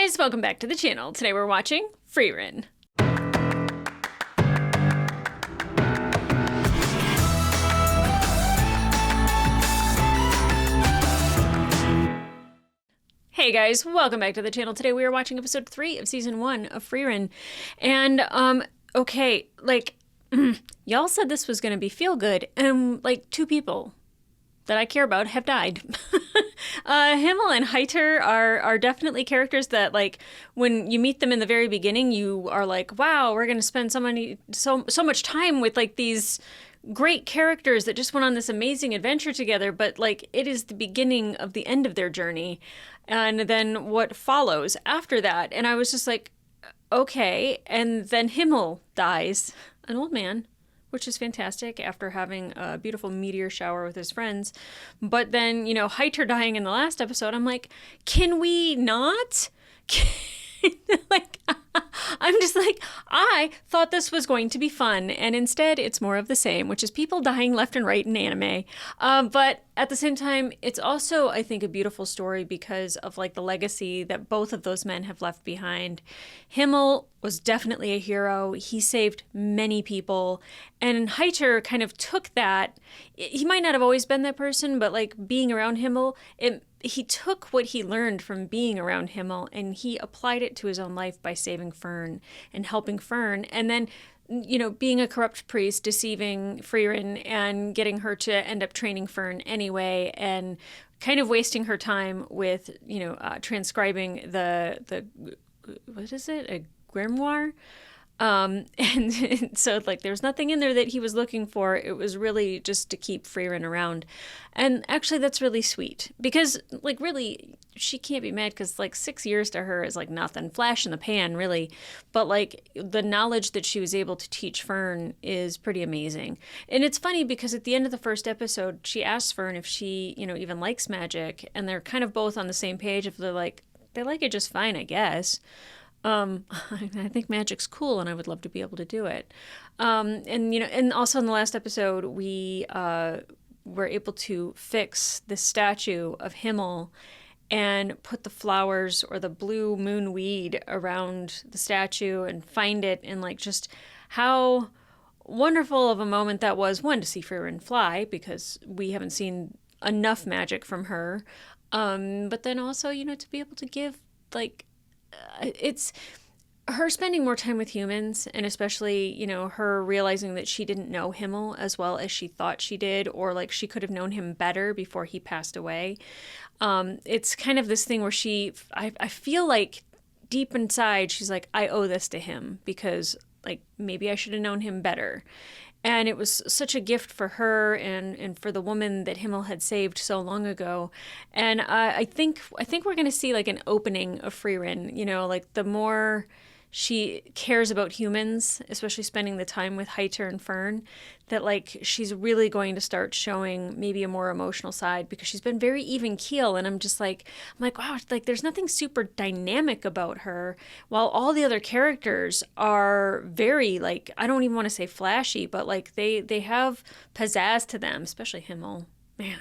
guys, welcome back to the channel. Today we're watching Frieren. Hey guys, welcome back to the channel. Today we are watching episode 3 of season 1 of Frieren. And, okay, like, y'all said this was gonna be feel good, and, like, 2 people that I care about have died. Himmel and Heiter are definitely characters that, like, when you meet them in the very beginning, you are like, wow, we're gonna spend so much time with, like, these great characters that just went on this amazing adventure together, but, like, it is the beginning of the end of their journey, and then what follows after that. And I was just like, okay. And then Himmel dies, an old man, which is fantastic after having a beautiful meteor shower with his friends. But then, you know, Heiter dying in the last episode, I'm like, can we not? Like, I'm just like, I thought this was going to be fun, and instead it's more of the same, which is people dying left and right in anime. But at the same time, it's also, I think, a beautiful story because of, like, the legacy that both of those men have left behind. Himmel was definitely a hero. He saved many people, and Heiter kind of took that. He might not have always been that person, but, like, being around Himmel, he took what he learned from being around Himmel and he applied it to his own life by saving Fern and helping Fern. And then, you know, being a corrupt priest, deceiving Frieren and getting her to end up training Fern anyway, and kind of wasting her time with, you know, transcribing the what is it? A grimoire? And so, like, there's nothing in there that he was looking for. It was really just to keep Frieren around. And actually, that's really sweet because, like, really, she can't be mad because, like, 6 years to her is, like, nothing. Flash in the pan, really. But, like, the knowledge that she was able to teach Fern is pretty amazing. And it's funny because at the end of the first episode, she asks Fern if she, you know, even likes magic. And they're kind of both on the same page if they're like, they like it just fine, I guess. I think magic's cool and I would love to be able to do it. And, you know, and also in the last episode, we were able to fix the statue of Himmel and put the flowers or the blue moon weed around the statue and find it, and, like, just how wonderful of a moment that was. One, to see Frieren fly because we haven't seen enough magic from her. But then also, you know, to be able to give, like, it's her spending more time with humans, and especially, you know, her realizing that she didn't know Himmel as well as she thought she did, or, like, she could have known him better before he passed away. It's kind of this thing where I feel like deep inside she's like, I owe this to him because, like, maybe I should have known him better. And it was such a gift for her and for the woman that Himmel had saved so long ago. And I think we're going to see, like, an opening of Frieren, you know, like, the more she cares about humans, especially spending the time with Heiter and Fern, that, like, she's really going to start showing maybe a more emotional side because she's been very even keel. And I'm like, wow, like, there's nothing super dynamic about her, while all the other characters are very, like, I don't even want to say flashy, but, like, they have pizzazz to them, especially Himmel. Man.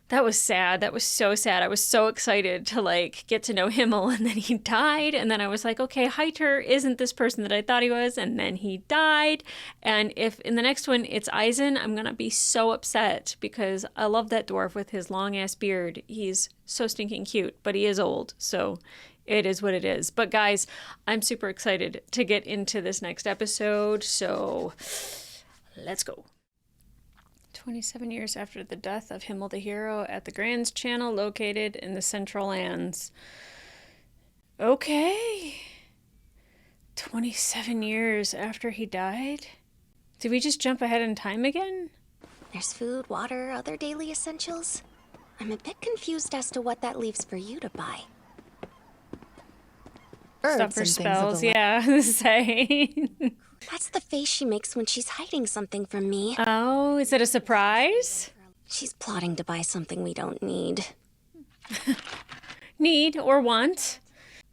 That was sad. That was so sad. I was so excited to, like, get to know Himmel, and then he died. And then I was like, okay, Heiter isn't this person that I thought he was. And then he died. And if in the next one it's Eisen, I'm going to be so upset because I love that dwarf with his long ass beard. He's so stinking cute, but he is old. So it is what it is. But guys, I'm super excited to get into this next episode. So let's go. 27 years after the death of Himmel the Hero at the Grand's Channel located in the Central Lands. Okay. 27 years after he died? Did we just jump ahead in time again? There's food, water, other daily essentials. I'm a bit confused as to what that leaves for you to buy. Stuff for spells, yeah. Say. That's the face she makes when she's hiding something from me. Oh, is it a surprise? She's plotting to buy something we don't need. Need or want?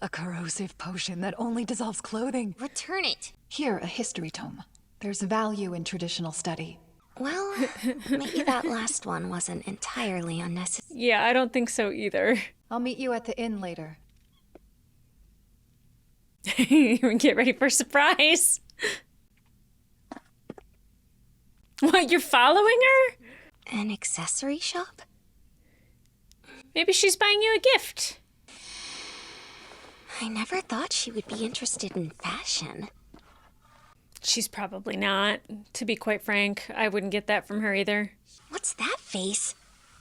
A corrosive potion that only dissolves clothing. Return it. Here, a history tome. There's value in traditional study. Well, maybe that last one wasn't entirely unnecessary. Yeah, I don't think so either. I'll meet you at the inn later. Get ready for a surprise. What, you're following her? An accessory shop? Maybe she's buying you a gift. I never thought she would be interested in fashion. She's probably not. To be quite frank, I wouldn't get that from her either. What's that face?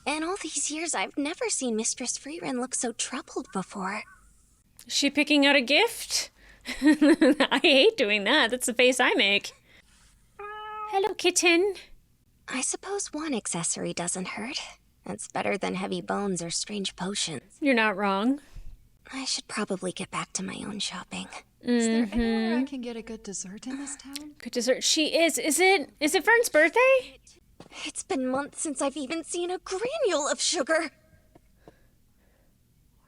In all these years, I've never seen Mistress Frieren look so troubled before. Is she picking out a gift? I hate doing that. That's the face I make. Hello, kitten. I suppose one accessory doesn't hurt. It's better than heavy bones or strange potions. You're not wrong. I should probably get back to my own shopping. Is there anywhere I can get a good dessert in this town? Good dessert. She is. Is it Fern's birthday? It's been months since I've even seen a granule of sugar.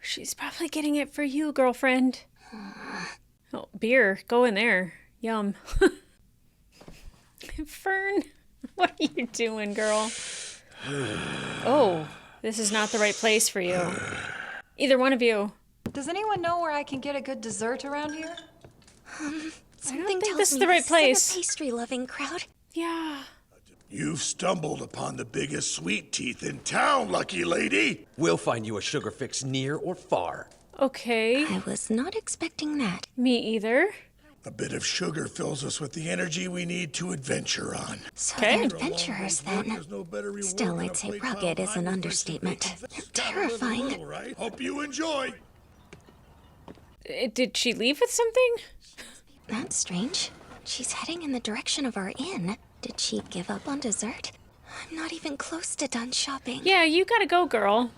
She's probably getting it for you, girlfriend. Oh, beer. Go in there. Yum. Fern, what are you doing, girl? Oh, this is not the right place for you. Either one of you. Does anyone know where I can get a good dessert around here? Something think tells this is me the right this place. is a pastry-loving crowd. Yeah. You've stumbled upon the biggest sweet teeth in town, lucky lady. We'll find you a sugar fix near or far. Okay. I was not expecting that. Me either. A bit of sugar fills us with the energy we need to adventure on. So Okay. they're adventurers, then. There's no better reward Still, than a I'd say plate rugged piled is an high with understatement. rich They're and gotta live a terrifying. little, right? Hope you enjoy. Did she leave with something? That's strange. She's heading in the direction of our inn. Did she give up on dessert? I'm not even close to done shopping. Yeah, you gotta go, girl.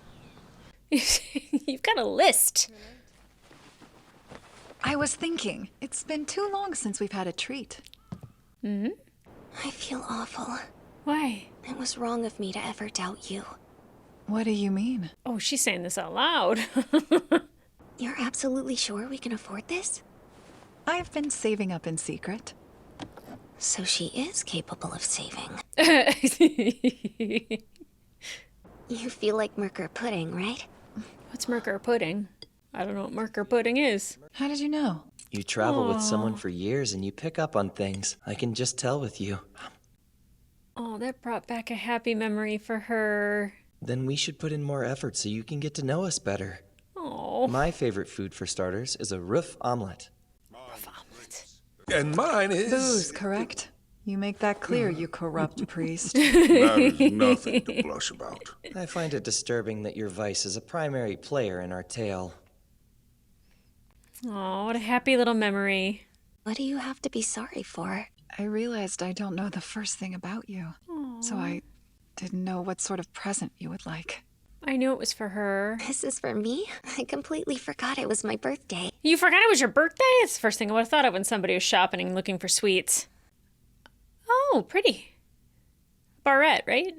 You've got a list. I was thinking, it's been too long since we've had a treat. I feel awful. Why? It was wrong of me to ever doubt you. What do you mean? Oh, she's saying this out loud. You're absolutely sure we can afford this? I've been saving up in secret. So she is capable of saving. You feel like Merker pudding, right? What's Merker pudding? I don't know what Merker pudding is. How did you know? You travel with someone for years and you pick up on things. I can just tell with you. Oh, that brought back a happy memory for her. Then we should put in more effort so you can get to know us better. Oh, My favorite food for starters is a roof omelet. And mine is... Booze, correct? You make that clear, you corrupt priest. That is nothing to blush about. I find it disturbing that your vice is a primary player in our tale. oh, what a happy little memory. What do you have to be sorry for? I realized I don't know the first thing about you. So I didn't know what sort of present you would like. I knew it was for her. This is for me? I completely forgot it was my birthday. You forgot it was your birthday? It's the first thing I would have thought of when somebody was shopping and looking for sweets. Oh, pretty. Barrette, right?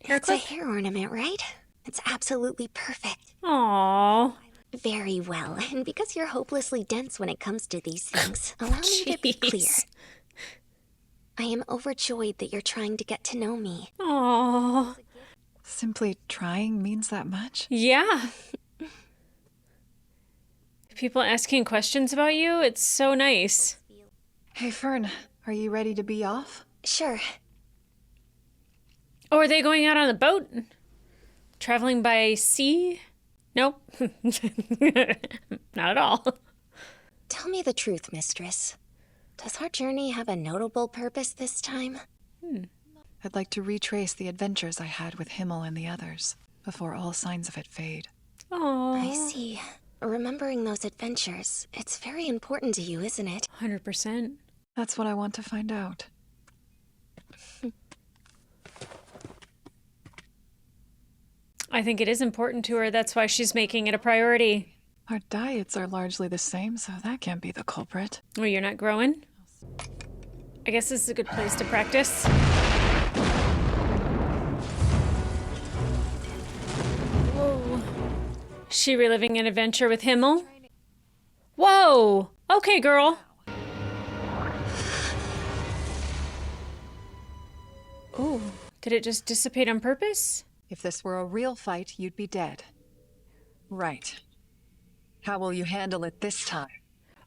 It's a hair ornament, right? It's absolutely perfect. Aww. Very well. And because you're hopelessly dense when it comes to these things, allow me to be clear. Jeez. I am overjoyed that you're trying to get to know me. Aww. Simply trying means that much? Yeah. People asking questions about you, it's so nice. Hey, Fern, are you ready to be off? Sure. Oh, are they going out on the boat? Traveling by sea? Nope. Not at all. Tell me the truth, mistress. Does our journey have a notable purpose this time? I'd like to retrace the adventures I had with Himmel and the others, before all signs of it fade. Aww. I see. Remembering those adventures, it's very important to you, isn't it? 100%. That's what I want to find out. I think it is important to her. That's why she's making it a priority. Our diets are largely the same, so that can't be the culprit. Oh, you're not growing? I guess this is a good place to practice. Whoa. She reliving an adventure with Himmel? Whoa! Okay, girl. Oh, did it just dissipate on purpose? If this were a real fight, you'd be dead. Right. How will you handle it this time?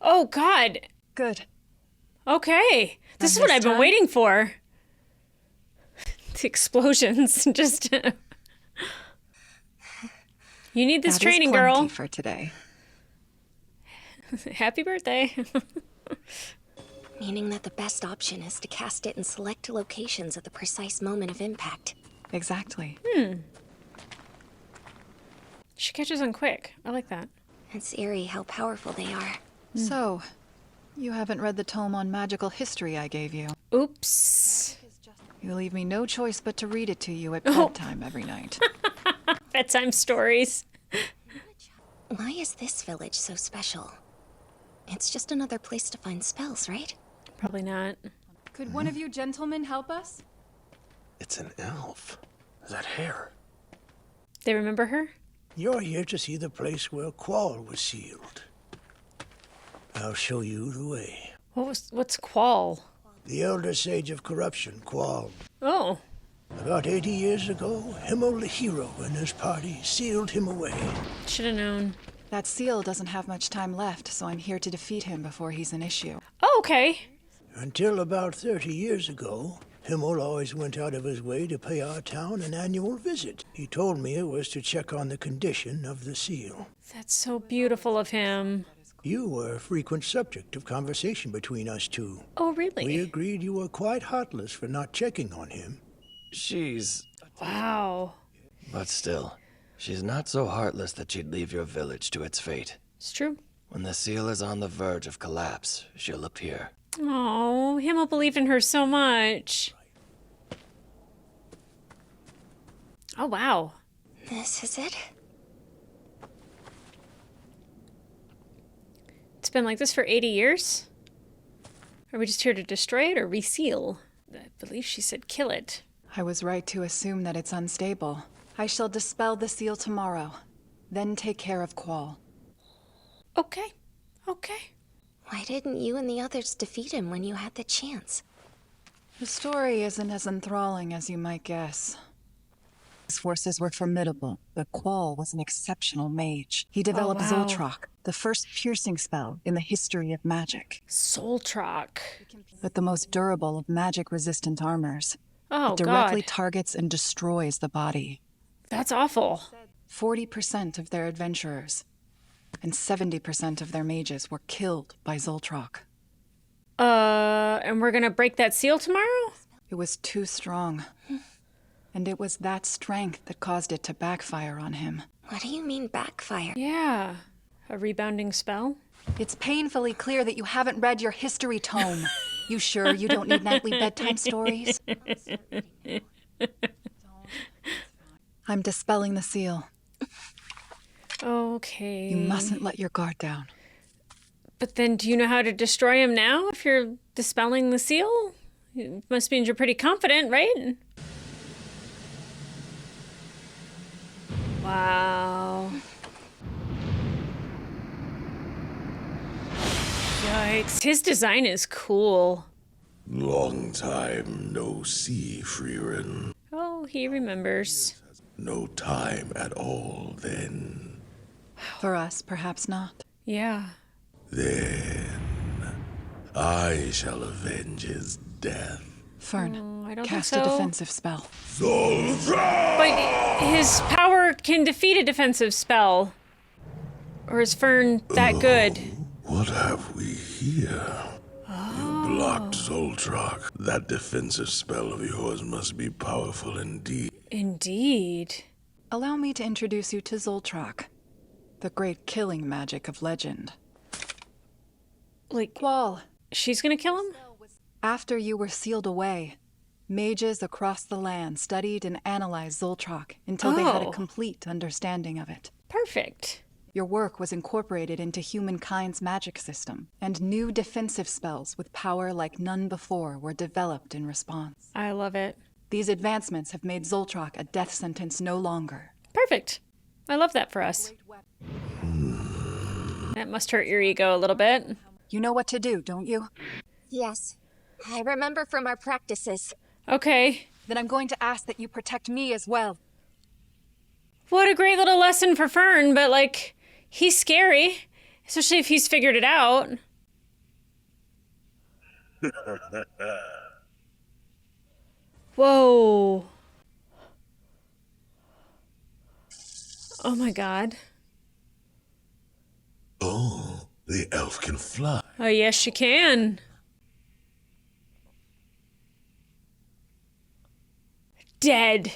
Oh, God. Good. Okay. This is And what this I've been time? waiting for. The explosions. Just. You need this That is training, plenty girl. for today. Happy birthday. Meaning that the best option is to cast it in select locations at the precise moment of impact. Exactly. She catches on quick. I like that. It's eerie how powerful they are. So, you haven't read the tome on magical history I gave you. Oops. You leave me no choice but to read it to you at bedtime every night. Bedtime stories. Why is this village so special? It's just another place to find spells, right? Probably not. Could one of you gentlemen help us? It's an elf. That hair. They remember her? You're here to see the place where Qual was sealed. I'll show you the way. What's Qual? The elder sage of corruption, Qual. Oh. About 80 years ago, Himmel the hero and his party sealed him away. Should have known. That seal doesn't have much time left, so I'm here to defeat him before he's an issue. Oh, okay. Until about 30 years ago, Himmel always went out of his way to pay our town an annual visit. He told me it was to check on the condition of the seal. That's so beautiful of him. You were a frequent subject of conversation between us two. Oh, really? We agreed you were quite heartless for not checking on him. She's... Wow. But still, she's not so heartless that she'd leave your village to its fate. It's true. When the seal is on the verge of collapse, she'll appear. Oh, Himmel believed in her so much. Oh, wow. This is it? It's been like this for 80 years? Are we just here to destroy it or reseal? I believe she said kill it. I was right to assume that it's unstable. I shall dispel the seal tomorrow, then take care of Qual. Okay. Okay. Why didn't you and the others defeat him when you had the chance? The story isn't as enthralling as you might guess. His forces were formidable, but Qual was an exceptional mage. He developed wow. Zoltrak, the first piercing spell in the history of magic, Soltrak. but the most durable of magic-resistant armors. Oh, It directly God. targets and destroys the body. That's awful. 40% of their adventurers and 70% of their mages were killed by Zoltrak. And we're gonna break that seal tomorrow? It was too strong. And it was that strength that caused it to backfire on him. What do you mean backfire? Yeah. A rebounding spell? It's painfully clear that you haven't read your history tome. You sure you don't need nightly bedtime stories? I'm dispelling the seal. Okay. You mustn't let your guard down. But then do you know how to destroy him now if you're dispelling the seal? It must mean you're pretty confident, right? Wow. Yikes. His design is cool. Long time no see, Frieren. Oh, he remembers. No time at all, then. For us, perhaps not. Yeah. Then I shall avenge his death. Fern, I don't cast think a so. defensive spell. Zoltrak! But his power can defeat a defensive spell. Or is Fern that good? What have we here? You blocked Zoltrak. That defensive spell of yours must be powerful indeed. Indeed. Allow me to introduce you to Zoltrak, the great killing magic of legend. Like, Qual, she's gonna kill him? after you were sealed away, mages across the land studied and analyzed Zoltrak until they had Oh. a complete understanding of it. Perfect. Your work was incorporated into humankind's magic system, and new defensive spells with power like none before were developed in response. I love it. These advancements have made Zoltrak a death sentence no longer. Perfect. I love that for us. That must hurt your ego a little bit. You know what to do, don't you? Yes. I remember from our practices. Okay. Then I'm going to ask that you protect me as well. What a great little lesson for Fern, but like, he's scary. Especially if he's figured it out. Whoa. Oh my god. Oh, the elf can fly. Oh, yes, she can. Dead.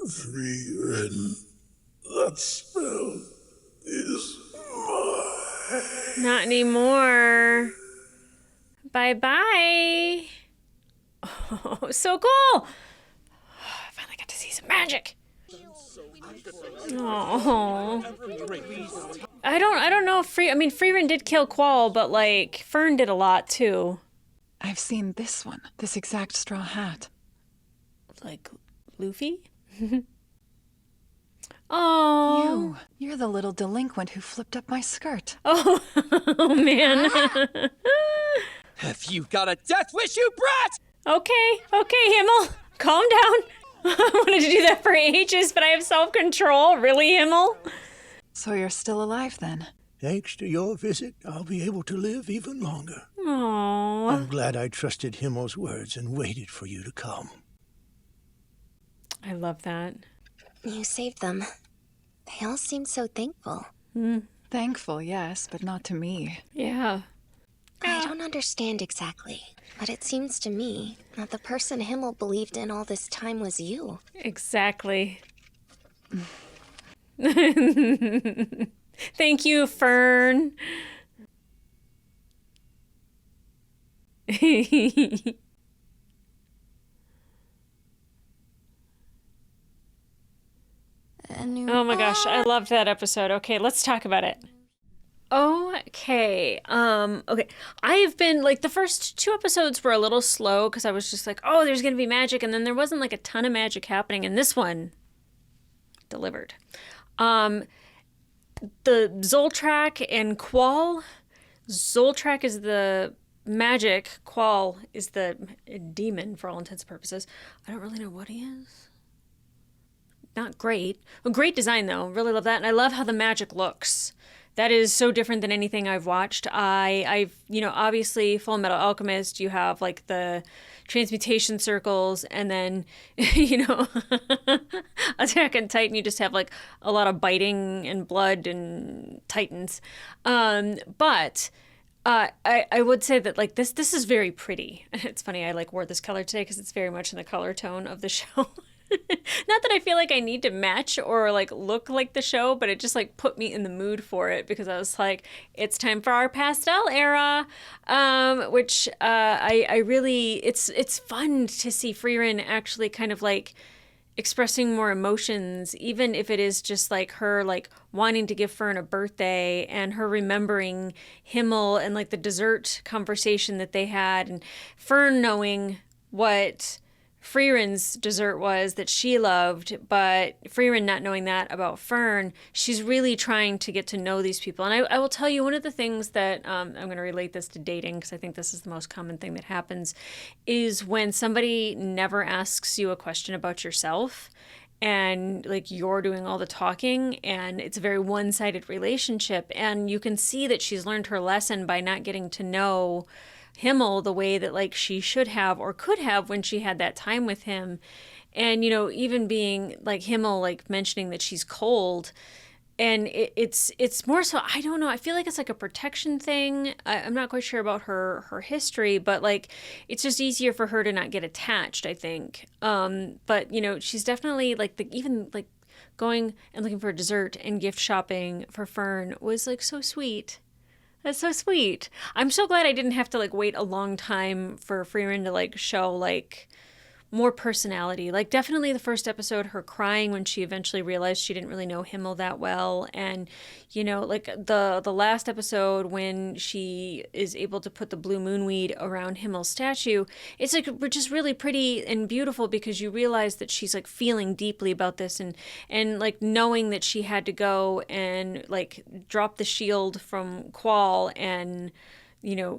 Frieren, that spell is mine. Not anymore. Bye-bye. Oh, so cool. I finally got to see some magic. Oh. I don't know if Frieren did kill Qual, but like Fern did a lot too. I've seen this one, this exact straw hat. Like Luffy? Oh. You're the little delinquent who flipped up my skirt. Oh, oh man. Have you got a death wish, you brat? Okay, Himmel. Calm down. I wanted to do that for ages, but I have self-control. Really, Himmel? So you're still alive then? Thanks to your visit, I'll be able to live even longer. Aww. I'm glad I trusted Himmel's words and waited for you to come. I love that. You saved them. They all seem so thankful. Thankful, yes, but not to me. Yeah. I don't understand exactly, but it seems to me that the person Himmel believed in all this time was you. Exactly. Thank you, Fern. Oh my gosh, I loved that episode. Okay, let's talk about it. Okay. Okay. I've been like the first 2 episodes were a little slow because I was just like, oh, there's gonna be magic, and then there wasn't like a ton of magic happening, and this one delivered. The Zoltrak and Qual. Zoltrak is the magic, Qual is the demon for all intents and purposes. I don't really know what he is. Not great. A great design though. Really love that, and I love how the magic looks. That is so different than anything I've watched. I've obviously Full Metal Alchemist, you have like the transmutation circles, and then, Attack on Titan, you just have like a lot of biting and blood and titans. But I would say that like this is very pretty. It's funny, I like wore this color today because it's very much in the color tone of the show. Not that I feel like I need to match or like look like the show, but it just like put me in the mood for it because I was like, it's time for our pastel era, which I really, it's fun to see Frieren actually kind of like expressing more emotions, even if it is just like her like wanting to give Fern a birthday and her remembering Himmel and like the dessert conversation that they had, and Fern knowing what Frieren's dessert was that she loved, but Frieren not knowing that about Fern. She's really trying to get to know these people. And I will tell you, one of the things that I'm going to relate this to dating, because I think this is the most common thing that happens, is when somebody never asks you a question about yourself and like you're doing all the talking, and it's a very one-sided relationship, and you can see that she's learned her lesson by not getting to know Himmel the way that like she should have or could have when she had that time with him. And even being like Himmel like mentioning that she's cold, and it's more so, I don't know, I feel like it's like a protection thing. I'm not quite sure about her history, but like it's just easier for her to not get attached, I think. But she's definitely like even like going and looking for dessert and gift shopping for Fern was like so sweet. That's so sweet. I'm so glad I didn't have to like wait a long time for Frieren to like show like more personality. Like definitely the first episode, her crying when she eventually realized she didn't really know Himmel that well. And, like the last episode when she is able to put the blue moonweed around Himmel's statue, it's like just really pretty and beautiful because you realize that she's like feeling deeply about this, and like knowing that she had to go and like drop the shield from Qual and,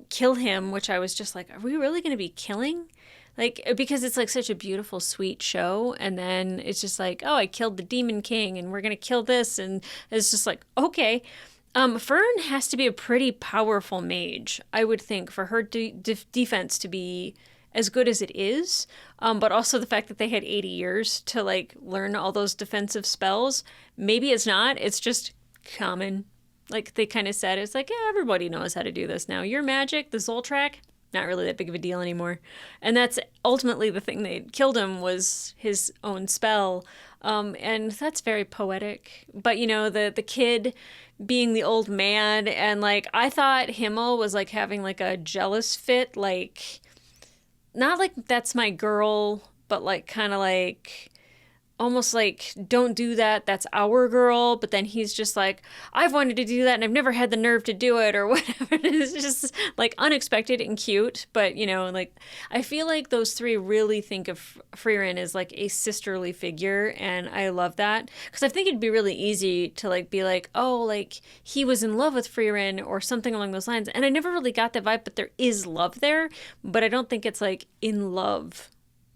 kill him, which I was just like, are we really going to be killing? Like, because it's like such a beautiful, sweet show. And then it's just like, oh, I killed the Demon King and we're going to kill this. And it's just like, okay. Fern has to be a pretty powerful mage, I would think, for her defense to be as good as it is. But also the fact that they had 80 years to like learn all those defensive spells. Maybe it's not. It's just common. Like they kind of said, it's like, yeah, everybody knows how to do this now. Your magic, the Zoltrak, not really that big of a deal anymore. And that's ultimately the thing that killed him was his own spell. And that's very poetic. But, you know, the kid being the old man, and like I thought Himmel was like having like a jealous fit, like not like that's my girl, but like kind of like almost like don't do that, that's our girl. But then he's just like, I've wanted to do that and I've never had the nerve to do it or whatever. It's just like unexpected and cute. But you know, like I feel like those three really think of Frieren as like a sisterly figure, and I love that because I think it'd be really easy to like be like, oh, like he was in love with Frieren or something along those lines, and I never really got that vibe. But there is love there, but I don't think it's like in love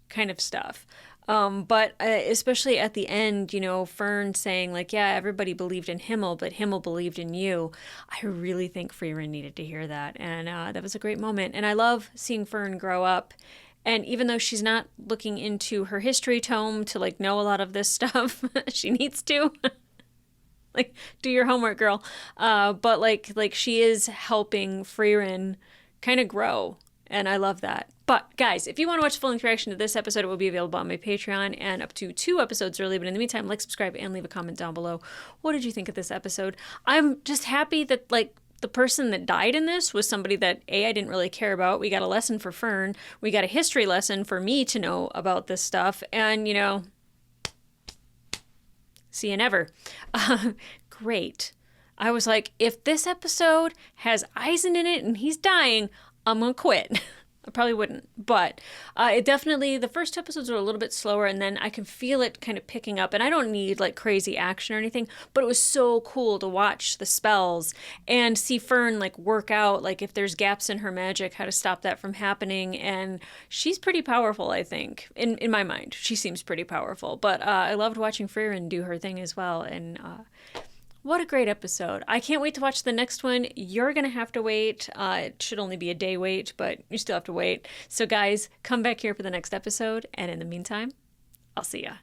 kind of stuff. But especially at the end, you know, Fern saying like, yeah, everybody believed in Himmel, but Himmel believed in you. I really think Frieren needed to hear that. And that was a great moment. And I love seeing Fern grow up. And even though she's not looking into her history tome to like know a lot of this stuff, she needs to. Like, do your homework, girl. But like she is helping Frieren kind of grow. And I love that. But guys, if you want to watch the full-length reaction to this episode, it will be available on my Patreon and up to 2 episodes early. But in the meantime, like, subscribe, and leave a comment down below. What did you think of this episode? I'm just happy that, like, the person that died in this was somebody that, I didn't really care about. We got a lesson for Fern. We got a history lesson for me to know about this stuff. And, you know, see you never. Great. I was like, if this episode has Eisen in it and he's dying, I'm gonna quit. I probably wouldn't, but it definitely, the first 2 episodes are a little bit slower, and then I can feel it kind of picking up, and I don't need like crazy action or anything, but it was so cool to watch the spells and see Fern like work out, like if there's gaps in her magic, how to stop that from happening. And she's pretty powerful, I think, in my mind. She seems pretty powerful, but I loved watching Frieren do her thing as well. And what a great episode. I can't wait to watch the next one. You're going to have to wait. It should only be a day wait, but you still have to wait. So guys, come back here for the next episode. And in the meantime, I'll see ya.